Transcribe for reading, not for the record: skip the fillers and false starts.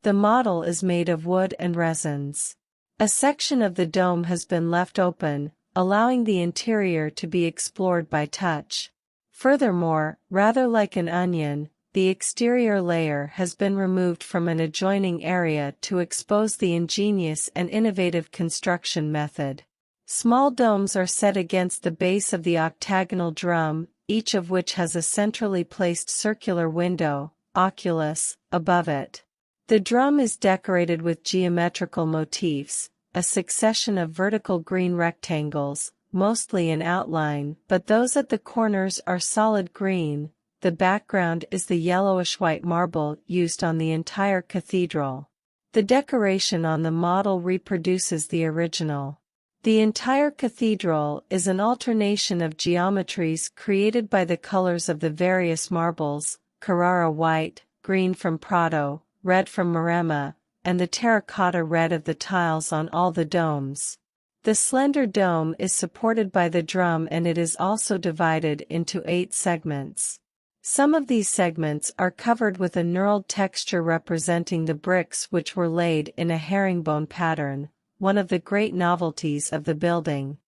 The model is made of wood and resins. A section of the dome has been left open, allowing the interior to be explored by touch. Furthermore, rather like an onion, the exterior layer has been removed from an adjoining area to expose the ingenious and innovative construction method. Small domes are set against the base of the octagonal drum, each of which has a centrally placed circular window, oculus, above it. The drum is decorated with geometrical motifs, a succession of vertical green rectangles, mostly in outline, but those at the corners are solid green. The background is the yellowish-white marble used on the entire cathedral. The decoration on the model reproduces the original. The entire cathedral is an alternation of geometries created by the colors of the various marbles, Carrara white, green from Prato, red from Maremma, and the terracotta red of the tiles on all the domes. The slender dome is supported by the drum, and it is also divided into 8 segments. Some of these segments are covered with a knurled texture representing the bricks which were laid in a herringbone pattern, one of the great novelties of the building.